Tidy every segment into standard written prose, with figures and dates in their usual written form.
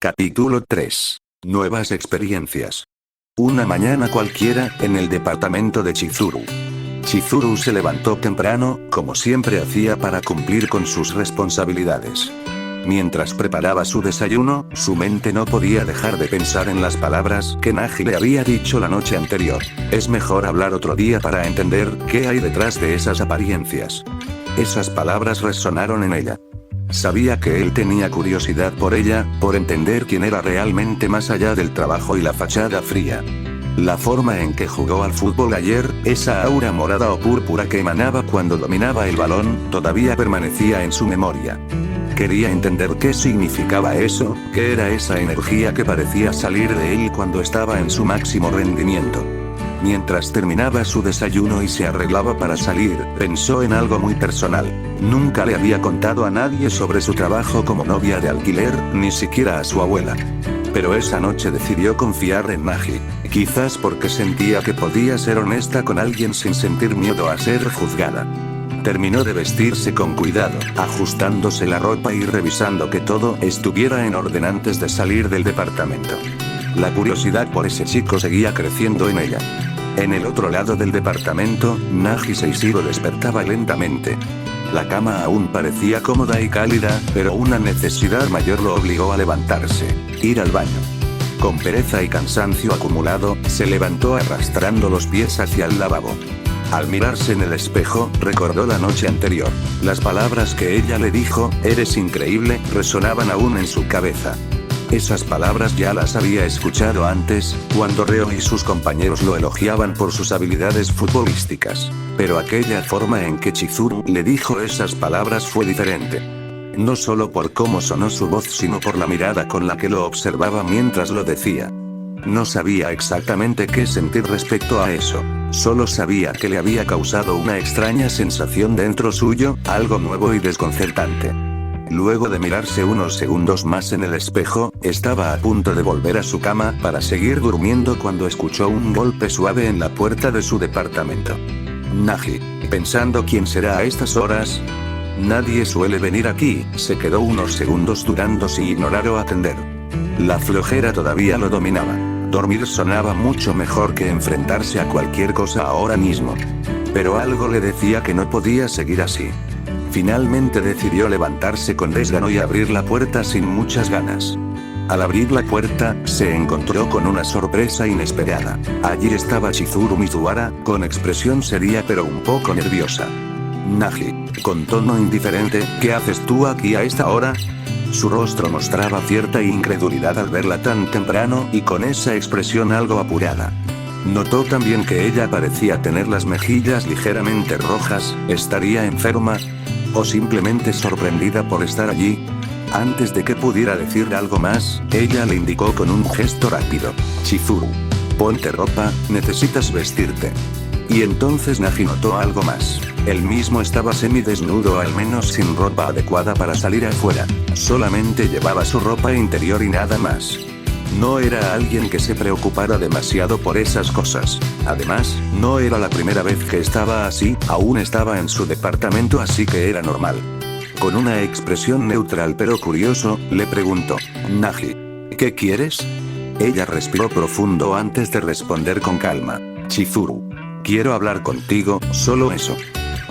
Capítulo 3. Nuevas experiencias. Una mañana cualquiera, en el departamento de Chizuru. Chizuru se levantó temprano, como siempre hacía para cumplir con sus responsabilidades. Mientras preparaba su desayuno, su mente no podía dejar de pensar en las palabras que Nagi le había dicho la noche anterior. Es mejor hablar otro día para entender qué hay detrás de esas apariencias. Esas palabras resonaron en ella. Sabía que él tenía curiosidad por ella, por entender quién era realmente más allá del trabajo y la fachada fría. La forma en que jugó al fútbol ayer, esa aura morada o púrpura que emanaba cuando dominaba el balón, todavía permanecía en su memoria. Quería entender qué significaba eso, qué era esa energía que parecía salir de él cuando estaba en su máximo rendimiento. Mientras terminaba su desayuno y se arreglaba para salir, pensó en algo muy personal. Nunca le había contado a nadie sobre su trabajo como novia de alquiler, ni siquiera a su abuela. Pero esa noche decidió confiar en Nagi, quizás porque sentía que podía ser honesta con alguien sin sentir miedo a ser juzgada. Terminó de vestirse con cuidado, ajustándose la ropa y revisando que todo estuviera en orden antes de salir del departamento. La curiosidad por ese chico seguía creciendo en ella. En el otro lado del departamento, Nagi Seishiro despertaba lentamente. La cama aún parecía cómoda y cálida, pero una necesidad mayor lo obligó a levantarse, ir al baño. Con pereza y cansancio acumulado, se levantó arrastrando los pies hacia el lavabo. Al mirarse en el espejo, recordó la noche anterior. Las palabras que ella le dijo, "Eres increíble", resonaban aún en su cabeza. Esas palabras ya las había escuchado antes, cuando Reo y sus compañeros lo elogiaban por sus habilidades futbolísticas. Pero aquella forma en que Chizuru le dijo esas palabras fue diferente. No solo por cómo sonó su voz, sino por la mirada con la que lo observaba mientras lo decía. No sabía exactamente qué sentir respecto a eso. Solo sabía que le había causado una extraña sensación dentro suyo, algo nuevo y desconcertante. Luego de mirarse unos segundos más en el espejo, estaba a punto de volver a su cama para seguir durmiendo cuando escuchó un golpe suave en la puerta de su departamento. Nagi, pensando quién será a estas horas. Nadie suele venir aquí, se quedó unos segundos dudando si ignorar o atender. La flojera todavía lo dominaba. Dormir sonaba mucho mejor que enfrentarse a cualquier cosa ahora mismo. Pero algo le decía que no podía seguir así. Finalmente decidió levantarse con desgano y abrir la puerta sin muchas ganas. Al abrir la puerta, se encontró con una sorpresa inesperada. Allí estaba Chizuru Mizuhara, con expresión seria pero un poco nerviosa. Nagi, con tono indiferente, ¿qué haces tú aquí a esta hora? Su rostro mostraba cierta incredulidad al verla tan temprano y con esa expresión algo apurada. Notó también que ella parecía tener las mejillas ligeramente rojas. ¿Estaría enferma? ¿O simplemente sorprendida por estar allí? Antes de que pudiera decir algo más, ella le indicó con un gesto rápido. Chizuru, ponte ropa, necesitas vestirte. Y entonces Nagi notó algo más. Él mismo estaba semidesnudo, al menos sin ropa adecuada para salir afuera. Solamente llevaba su ropa interior y nada más. No era alguien que se preocupara demasiado por esas cosas. Además, no era la primera vez que estaba así, aún estaba en su departamento, así que era normal. Con una expresión neutral pero curioso, le preguntó, Nagi, ¿qué quieres? Ella respiró profundo antes de responder con calma. Chizuru, quiero hablar contigo, solo eso.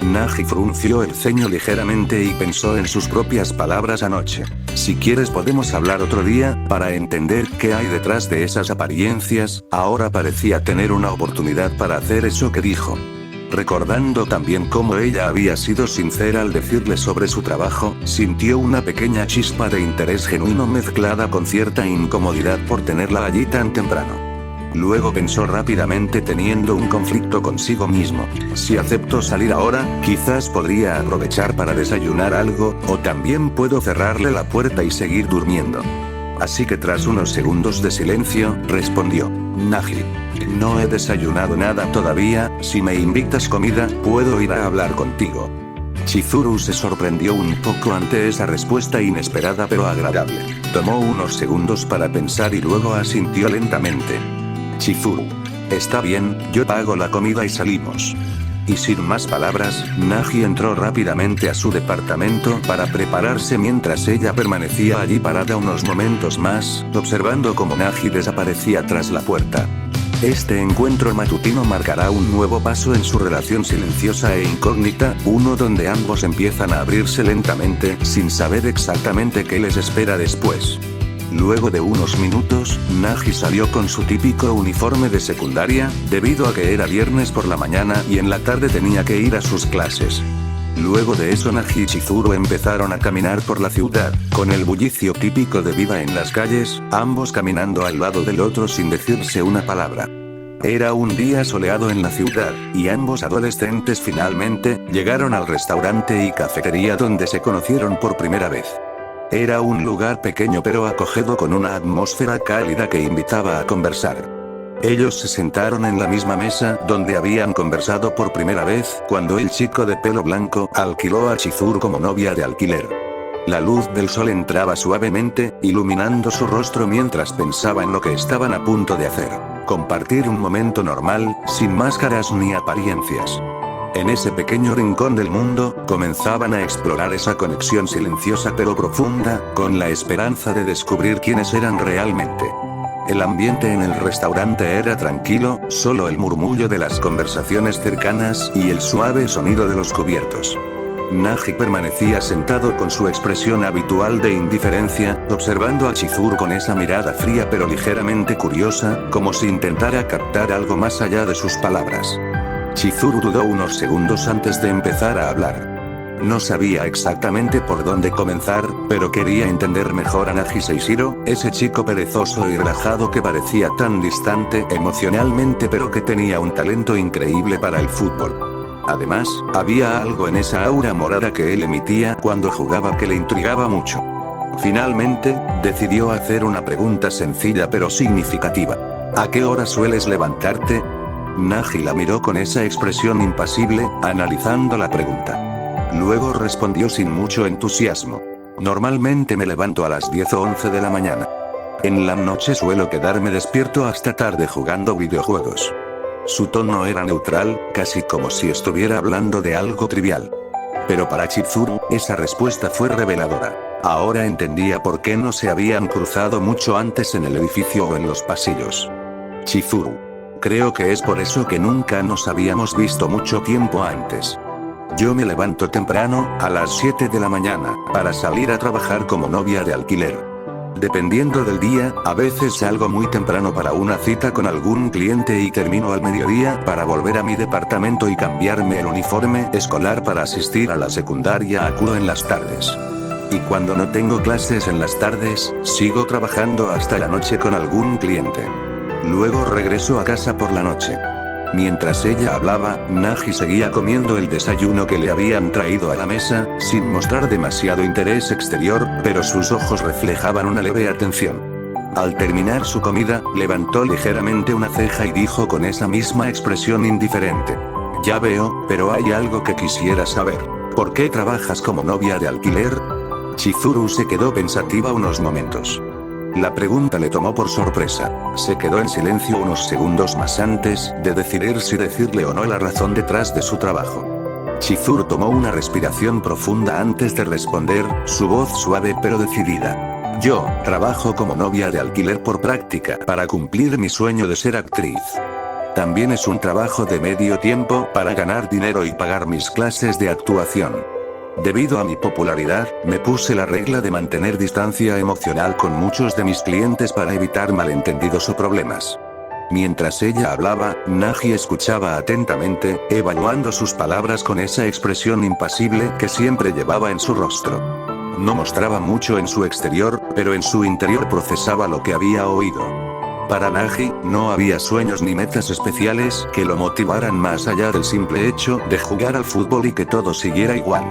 Nagi frunció el ceño ligeramente y pensó en sus propias palabras anoche. Si quieres podemos hablar otro día, para entender qué hay detrás de esas apariencias. Ahora parecía tener una oportunidad para hacer eso que dijo. Recordando también cómo ella había sido sincera al decirle sobre su trabajo, sintió una pequeña chispa de interés genuino mezclada con cierta incomodidad por tenerla allí tan temprano. Luego pensó rápidamente, teniendo un conflicto consigo mismo. Si acepto salir ahora, quizás podría aprovechar para desayunar algo, o también puedo cerrarle la puerta y seguir durmiendo. Así que tras unos segundos de silencio, respondió, Nagi, no he desayunado nada todavía, si me invitas comida, puedo ir a hablar contigo. Chizuru se sorprendió un poco ante esa respuesta inesperada pero agradable. Tomó unos segundos para pensar y luego asintió lentamente. Chizuru, está bien, yo pago la comida y salimos. Y sin más palabras, Nagi entró rápidamente a su departamento para prepararse mientras ella permanecía allí parada unos momentos más, observando cómo Nagi desaparecía tras la puerta. Este encuentro matutino marcará un nuevo paso en su relación silenciosa e incógnita, uno donde ambos empiezan a abrirse lentamente, sin saber exactamente qué les espera después. Luego de unos minutos, Nagi salió con su típico uniforme de secundaria, debido a que era viernes por la mañana y en la tarde tenía que ir a sus clases. Luego de eso Nagi y Chizuru empezaron a caminar por la ciudad, con el bullicio típico de vida en las calles, ambos caminando al lado del otro sin decirse una palabra. Era un día soleado en la ciudad, y ambos adolescentes finalmente llegaron al restaurante y cafetería donde se conocieron por primera vez. Era un lugar pequeño pero acogedor con una atmósfera cálida que invitaba a conversar. Ellos se sentaron en la misma mesa donde habían conversado por primera vez cuando el chico de pelo blanco alquiló a Chizuru como novia de alquiler. La luz del sol entraba suavemente, iluminando su rostro mientras pensaba en lo que estaban a punto de hacer. Compartir un momento normal, sin máscaras ni apariencias. En ese pequeño rincón del mundo, comenzaban a explorar esa conexión silenciosa pero profunda, con la esperanza de descubrir quiénes eran realmente. El ambiente en el restaurante era tranquilo, solo el murmullo de las conversaciones cercanas y el suave sonido de los cubiertos. Nagi permanecía sentado con su expresión habitual de indiferencia, observando a Chizuru con esa mirada fría pero ligeramente curiosa, como si intentara captar algo más allá de sus palabras. Chizuru dudó unos segundos antes de empezar a hablar. No sabía exactamente por dónde comenzar, pero quería entender mejor a Nagi Seishiro, ese chico perezoso y relajado que parecía tan distante emocionalmente pero que tenía un talento increíble para el fútbol. Además, había algo en esa aura morada que él emitía cuando jugaba que le intrigaba mucho. Finalmente, decidió hacer una pregunta sencilla pero significativa. ¿A qué hora sueles levantarte? Nagi la miró con esa expresión impasible, analizando la pregunta. Luego respondió sin mucho entusiasmo. Normalmente me levanto a las 10 o 11 de la mañana. En la noche suelo quedarme despierto hasta tarde jugando videojuegos. Su tono era neutral, casi como si estuviera hablando de algo trivial. Pero para Chizuru, esa respuesta fue reveladora. Ahora entendía por qué no se habían cruzado mucho antes en el edificio o en los pasillos. Chizuru. Creo que es por eso que nunca nos habíamos visto mucho tiempo antes. Yo me levanto temprano, a las 7 de la mañana, para salir a trabajar como novia de alquiler. Dependiendo del día, a veces salgo muy temprano para una cita con algún cliente y termino al mediodía para volver a mi departamento y cambiarme el uniforme escolar para asistir a la secundaria. Acudo en las tardes. Y cuando no tengo clases en las tardes, sigo trabajando hasta la noche con algún cliente. Luego regreso a casa por la noche. Mientras ella hablaba, Nagi seguía comiendo el desayuno que le habían traído a la mesa, sin mostrar demasiado interés exterior, pero sus ojos reflejaban una leve atención. Al terminar su comida, levantó ligeramente una ceja y dijo con esa misma expresión indiferente. Ya veo, pero hay algo que quisiera saber. ¿Por qué trabajas como novia de alquiler? Chizuru se quedó pensativa unos momentos. La pregunta le tomó por sorpresa. Se quedó en silencio unos segundos más antes de decidir si decirle o no la razón detrás de su trabajo. Chizuru tomó una respiración profunda antes de responder, su voz suave pero decidida. Yo trabajo como novia de alquiler por práctica para cumplir mi sueño de ser actriz. También es un trabajo de medio tiempo para ganar dinero y pagar mis clases de actuación. Debido a mi popularidad, me puse la regla de mantener distancia emocional con muchos de mis clientes para evitar malentendidos o problemas. Mientras ella hablaba, Nagi escuchaba atentamente, evaluando sus palabras con esa expresión impasible que siempre llevaba en su rostro. No mostraba mucho en su exterior, pero en su interior procesaba lo que había oído. Para Nagi, no había sueños ni metas especiales que lo motivaran más allá del simple hecho de jugar al fútbol y que todo siguiera igual.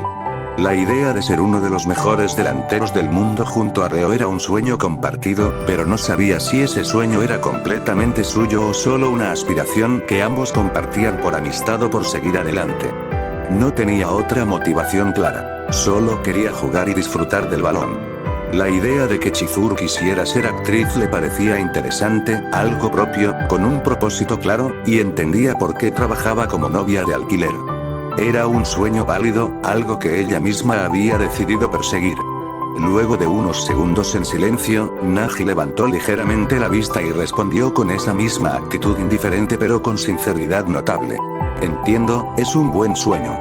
La idea de ser uno de los mejores delanteros del mundo junto a Reo era un sueño compartido, pero no sabía si ese sueño era completamente suyo o solo una aspiración que ambos compartían por amistad o por seguir adelante. No tenía otra motivación clara, solo quería jugar y disfrutar del balón. La idea de que Chizuru quisiera ser actriz le parecía interesante, algo propio, con un propósito claro, y entendía por qué trabajaba como novia de alquiler. Era un sueño válido, algo que ella misma había decidido perseguir. Luego de unos segundos en silencio, Nagi levantó ligeramente la vista y respondió con esa misma actitud indiferente pero con sinceridad notable. Entiendo, es un buen sueño.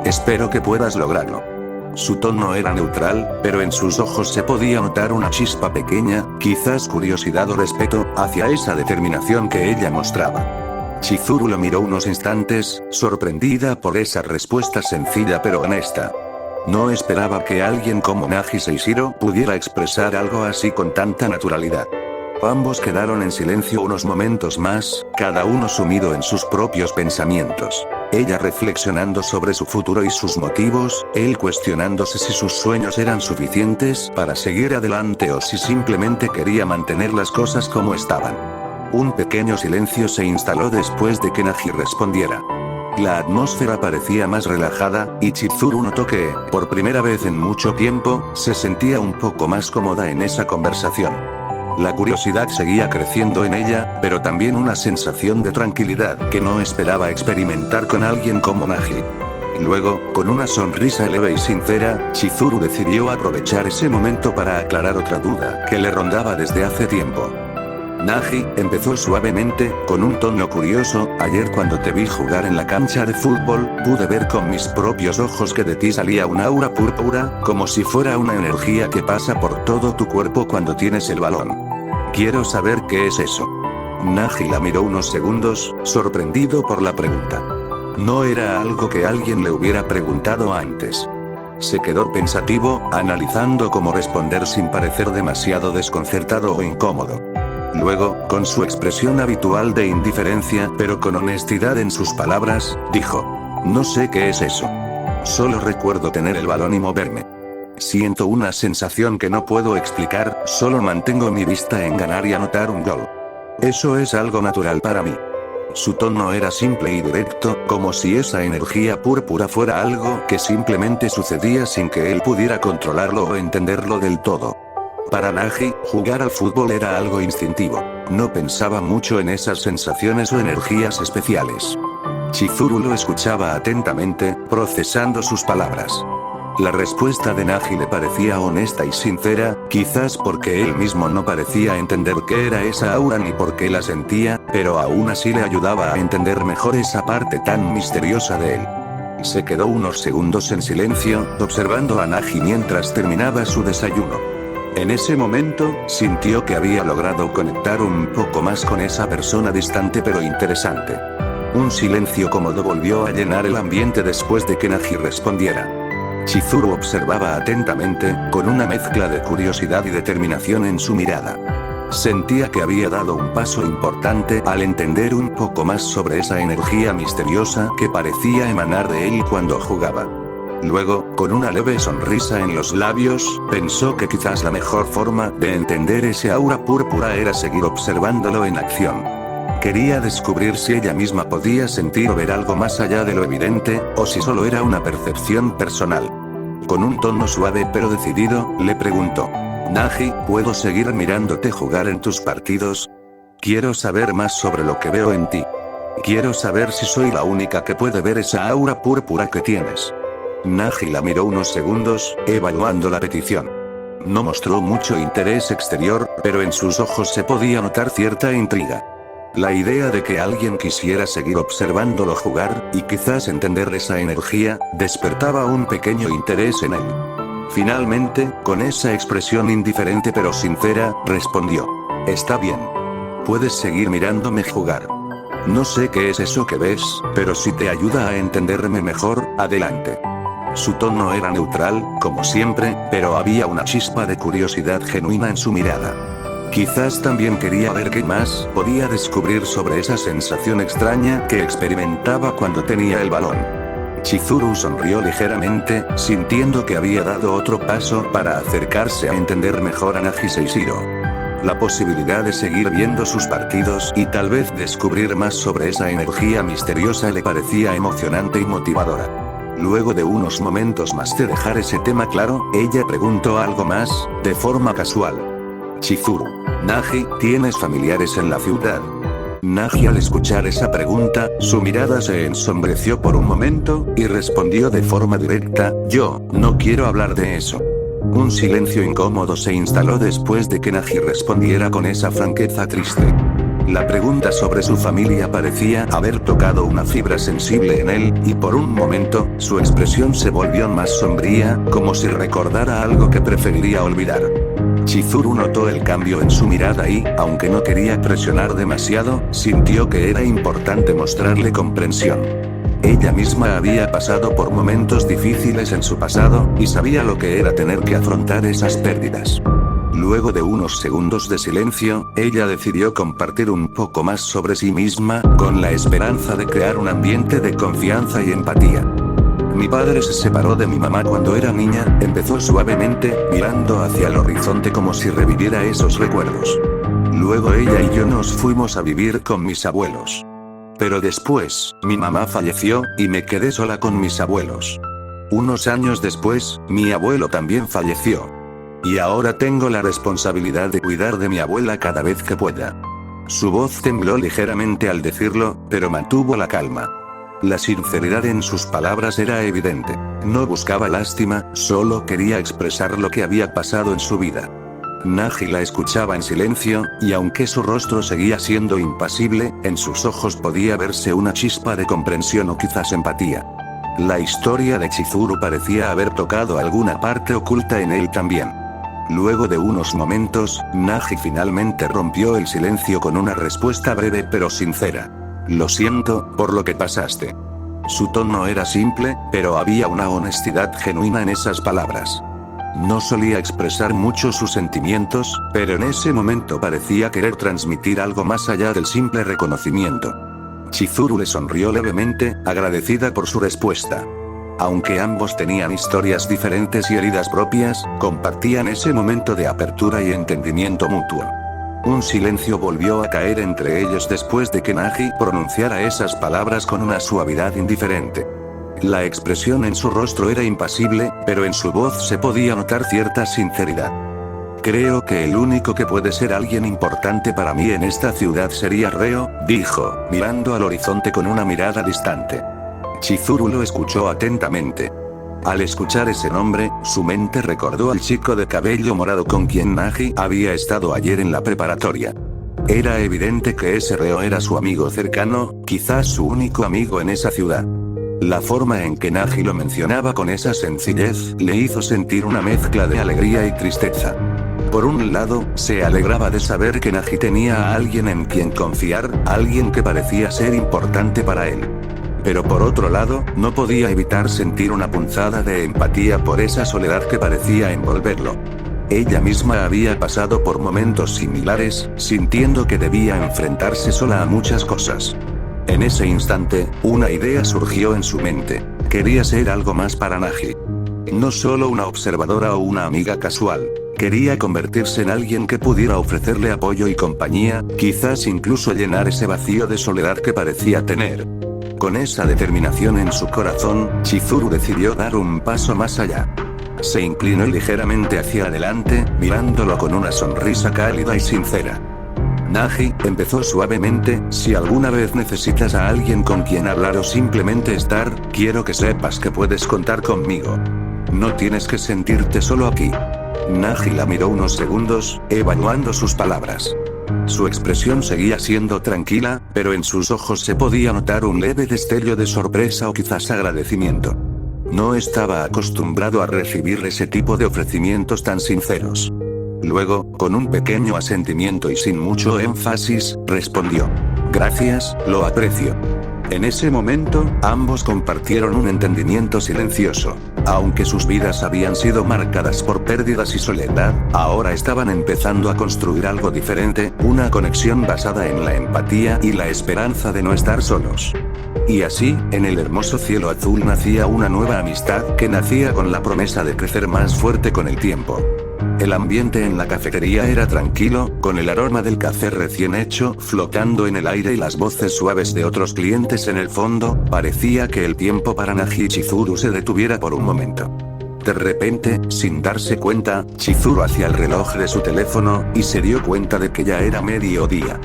Espero que puedas lograrlo. Su tono era neutral, pero en sus ojos se podía notar una chispa pequeña, quizás curiosidad o respeto, hacia esa determinación que ella mostraba. Chizuru lo miró unos instantes, sorprendida por esa respuesta sencilla pero honesta. No esperaba que alguien como Nagi Seishiro pudiera expresar algo así con tanta naturalidad. Ambos quedaron en silencio unos momentos más, cada uno sumido en sus propios pensamientos. Ella reflexionando sobre su futuro y sus motivos, él cuestionándose si sus sueños eran suficientes para seguir adelante o si simplemente quería mantener las cosas como estaban. Un pequeño silencio se instaló después de que Nagi respondiera. La atmósfera parecía más relajada, y Chizuru notó que, por primera vez en mucho tiempo, se sentía un poco más cómoda en esa conversación. La curiosidad seguía creciendo en ella, pero también una sensación de tranquilidad que no esperaba experimentar con alguien como Nagi. Luego, con una sonrisa leve y sincera, Chizuru decidió aprovechar ese momento para aclarar otra duda que le rondaba desde hace tiempo. Nagi, empezó suavemente, con un tono curioso, ayer cuando te vi jugar en la cancha de fútbol, pude ver con mis propios ojos que de ti salía un aura púrpura, como si fuera una energía que pasa por todo tu cuerpo cuando tienes el balón. Quiero saber qué es eso. Nagi la miró unos segundos, sorprendido por la pregunta. No era algo que alguien le hubiera preguntado antes. Se quedó pensativo, analizando cómo responder sin parecer demasiado desconcertado o incómodo. Luego, con su expresión habitual de indiferencia, pero con honestidad en sus palabras, dijo: no sé qué es eso. Solo recuerdo tener el balón y moverme. Siento una sensación que no puedo explicar, solo mantengo mi vista en ganar y anotar un gol. Eso es algo natural para mí. Su tono era simple y directo, como si esa energía púrpura fuera algo que simplemente sucedía sin que él pudiera controlarlo o entenderlo del todo. Para Nagi, jugar al fútbol era algo instintivo. No pensaba mucho en esas sensaciones o energías especiales. Chizuru lo escuchaba atentamente, procesando sus palabras. La respuesta de Nagi le parecía honesta y sincera, quizás porque él mismo no parecía entender qué era esa aura ni por qué la sentía, pero aún así le ayudaba a entender mejor esa parte tan misteriosa de él. Se quedó unos segundos en silencio, observando a Nagi mientras terminaba su desayuno. En ese momento, sintió que había logrado conectar un poco más con esa persona distante pero interesante. Un silencio cómodo volvió a llenar el ambiente después de que Nagi respondiera. Chizuru observaba atentamente, con una mezcla de curiosidad y determinación en su mirada. Sentía que había dado un paso importante al entender un poco más sobre esa energía misteriosa que parecía emanar de él cuando jugaba. Luego, con una leve sonrisa en los labios, pensó que quizás la mejor forma de entender ese aura púrpura era seguir observándolo en acción. Quería descubrir si ella misma podía sentir o ver algo más allá de lo evidente, o si solo era una percepción personal. Con un tono suave pero decidido, le preguntó: Nagi, ¿puedo seguir mirándote jugar en tus partidos? Quiero saber más sobre lo que veo en ti. Quiero saber si soy la única que puede ver esa aura púrpura que tienes. Nagi la miró unos segundos, evaluando la petición. No mostró mucho interés exterior, pero en sus ojos se podía notar cierta intriga. La idea de que alguien quisiera seguir observándolo jugar, y quizás entender esa energía, despertaba un pequeño interés en él. Finalmente, con esa expresión indiferente pero sincera, respondió: está bien. Puedes seguir mirándome jugar. No sé qué es eso que ves, pero si te ayuda a entenderme mejor, adelante. Su tono era neutral, como siempre, pero había una chispa de curiosidad genuina en su mirada. Quizás también quería ver qué más podía descubrir sobre esa sensación extraña que experimentaba cuando tenía el balón. Chizuru sonrió ligeramente, sintiendo que había dado otro paso para acercarse a entender mejor a Nagi Seishiro. La posibilidad de seguir viendo sus partidos y tal vez descubrir más sobre esa energía misteriosa le parecía emocionante y motivadora. Luego de unos momentos más de dejar ese tema claro, ella preguntó algo más, de forma casual. Chizuru: Nagi, ¿tienes familiares en la ciudad? Nagi, al escuchar esa pregunta, su mirada se ensombreció por un momento, y respondió de forma directa: yo no quiero hablar de eso. Un silencio incómodo se instaló después de que Nagi respondiera con esa franqueza triste. La pregunta sobre su familia parecía haber tocado una fibra sensible en él, y por un momento, su expresión se volvió más sombría, como si recordara algo que preferiría olvidar. Chizuru notó el cambio en su mirada y, aunque no quería presionar demasiado, sintió que era importante mostrarle comprensión. Ella misma había pasado por momentos difíciles en su pasado, y sabía lo que era tener que afrontar esas pérdidas. Luego de unos segundos de silencio, ella decidió compartir un poco más sobre sí misma, con la esperanza de crear un ambiente de confianza y empatía. Mi padre se separó de mi mamá cuando era niña, empezó suavemente, mirando hacia el horizonte como si reviviera esos recuerdos. Luego ella y yo nos fuimos a vivir con mis abuelos. Pero después, mi mamá falleció, y me quedé sola con mis abuelos. Unos años después, mi abuelo también falleció. Y ahora tengo la responsabilidad de cuidar de mi abuela cada vez que pueda. Su voz tembló ligeramente al decirlo, pero mantuvo la calma. La sinceridad en sus palabras era evidente. No buscaba lástima, solo quería expresar lo que había pasado en su vida. Nagi la escuchaba en silencio, y aunque su rostro seguía siendo impasible, en sus ojos podía verse una chispa de comprensión o quizás empatía. La historia de Chizuru parecía haber tocado alguna parte oculta en él también. Luego de unos momentos, Nagi finalmente rompió el silencio con una respuesta breve pero sincera. Lo siento por lo que pasaste. Su tono era simple, pero había una honestidad genuina en esas palabras. No solía expresar mucho sus sentimientos, pero en ese momento parecía querer transmitir algo más allá del simple reconocimiento. Chizuru le sonrió levemente, agradecida por su respuesta. Aunque ambos tenían historias diferentes y heridas propias, compartían ese momento de apertura y entendimiento mutuo. Un silencio volvió a caer entre ellos después de que Nagi pronunciara esas palabras con una suavidad indiferente. La expresión en su rostro era impasible, pero en su voz se podía notar cierta sinceridad. Creo que el único que puede ser alguien importante para mí en esta ciudad sería Reo, dijo, mirando al horizonte con una mirada distante. Chizuru lo escuchó atentamente. Al escuchar ese nombre, su mente recordó al chico de cabello morado con quien Nagi había estado ayer en la preparatoria. Era evidente que ese Reo era su amigo cercano, quizás su único amigo en esa ciudad. La forma en que Nagi lo mencionaba con esa sencillez, le hizo sentir una mezcla de alegría y tristeza. Por un lado, se alegraba de saber que Nagi tenía a alguien en quien confiar, alguien que parecía ser importante para él. Pero por otro lado, no podía evitar sentir una punzada de empatía por esa soledad que parecía envolverlo. Ella misma había pasado por momentos similares, sintiendo que debía enfrentarse sola a muchas cosas. En ese instante, una idea surgió en su mente. Quería ser algo más para Nagi. No solo una observadora o una amiga casual. Quería convertirse en alguien que pudiera ofrecerle apoyo y compañía, quizás incluso llenar ese vacío de soledad que parecía tener. Con esa determinación en su corazón, Chizuru decidió dar un paso más allá. Se inclinó ligeramente hacia adelante, mirándolo con una sonrisa cálida y sincera. Nagi, empezó suavemente, si alguna vez necesitas a alguien con quien hablar o simplemente estar, quiero que sepas que puedes contar conmigo. No tienes que sentirte solo aquí. Nagi la miró unos segundos, evaluando sus palabras. Su expresión seguía siendo tranquila, pero en sus ojos se podía notar un leve destello de sorpresa o quizás agradecimiento. No estaba acostumbrado a recibir ese tipo de ofrecimientos tan sinceros. Luego, con un pequeño asentimiento y sin mucho énfasis, respondió: gracias, lo aprecio. En ese momento, ambos compartieron un entendimiento silencioso. Aunque sus vidas habían sido marcadas por pérdidas y soledad, ahora estaban empezando a construir algo diferente, una conexión basada en la empatía y la esperanza de no estar solos. Y así, en el hermoso cielo azul nacía una nueva amistad que nacía con la promesa de crecer más fuerte con el tiempo. El ambiente en la cafetería era tranquilo, con el aroma del café recién hecho flotando en el aire y las voces suaves de otros clientes en el fondo. Parecía que el tiempo para Nagi y Chizuru se detuviera por un momento. De repente, sin darse cuenta, Chizuru hacía el reloj de su teléfono, y se dio cuenta de que ya era mediodía.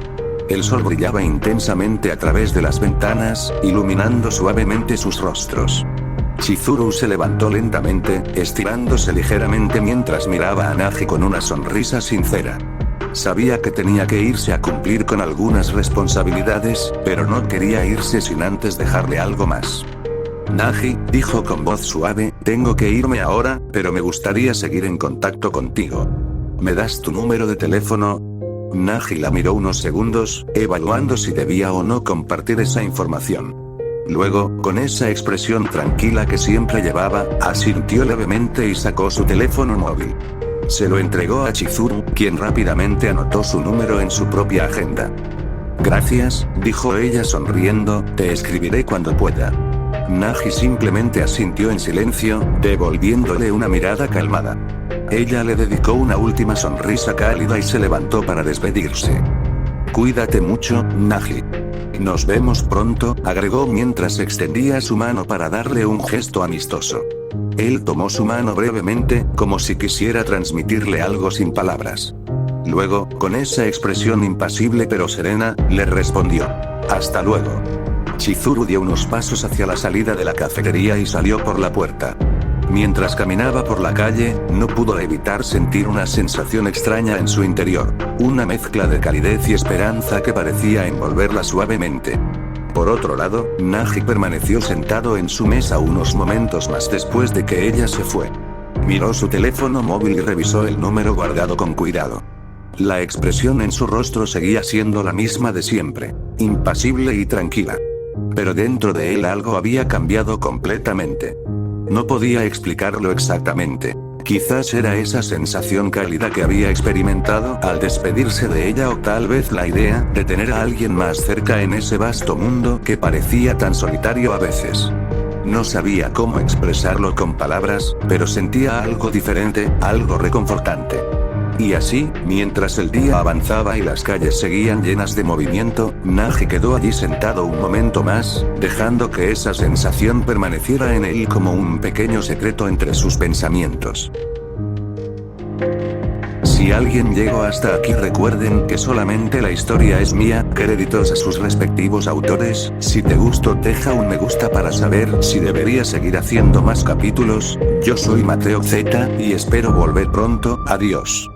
El sol brillaba intensamente a través de las ventanas, iluminando suavemente sus rostros. Chizuru se levantó lentamente, estirándose ligeramente mientras miraba a Nagi con una sonrisa sincera. Sabía que tenía que irse a cumplir con algunas responsabilidades, pero no quería irse sin antes dejarle algo más. Nagi, dijo con voz suave, tengo que irme ahora, pero me gustaría seguir en contacto contigo. ¿Me das tu número de teléfono? Nagi la miró unos segundos, evaluando si debía o no compartir esa información. Luego, con esa expresión tranquila que siempre llevaba, asintió levemente y sacó su teléfono móvil. Se lo entregó a Chizuru, quien rápidamente anotó su número en su propia agenda. Gracias, dijo ella sonriendo, te escribiré cuando pueda. Nagi simplemente asintió en silencio, devolviéndole una mirada calmada. Ella le dedicó una última sonrisa cálida y se levantó para despedirse. Cuídate mucho, Nagi. Nos vemos pronto, agregó mientras extendía su mano para darle un gesto amistoso. Él tomó su mano brevemente, como si quisiera transmitirle algo sin palabras. Luego, con esa expresión impasible pero serena, le respondió: hasta luego. Chizuru dio unos pasos hacia la salida de la cafetería y salió por la puerta. Mientras caminaba por la calle, no pudo evitar sentir una sensación extraña en su interior, una mezcla de calidez y esperanza que parecía envolverla suavemente. Por otro lado, Nagi permaneció sentado en su mesa unos momentos más después de que ella se fue. Miró su teléfono móvil y revisó el número guardado con cuidado. La expresión en su rostro seguía siendo la misma de siempre, impasible y tranquila. Pero dentro de él algo había cambiado completamente. No podía explicarlo exactamente. Quizás era esa sensación cálida que había experimentado al despedirse de ella, o tal vez la idea de tener a alguien más cerca en ese vasto mundo que parecía tan solitario a veces. No sabía cómo expresarlo con palabras, pero sentía algo diferente, algo reconfortante. Y así, mientras el día avanzaba y las calles seguían llenas de movimiento, Nagi quedó allí sentado un momento más, dejando que esa sensación permaneciera en él como un pequeño secreto entre sus pensamientos. Si alguien llegó hasta aquí, recuerden que solamente la historia es mía, créditos a sus respectivos autores. Si te gustó, deja un me gusta para saber si debería seguir haciendo más capítulos. Yo soy Mateo Z, y espero volver pronto, adiós.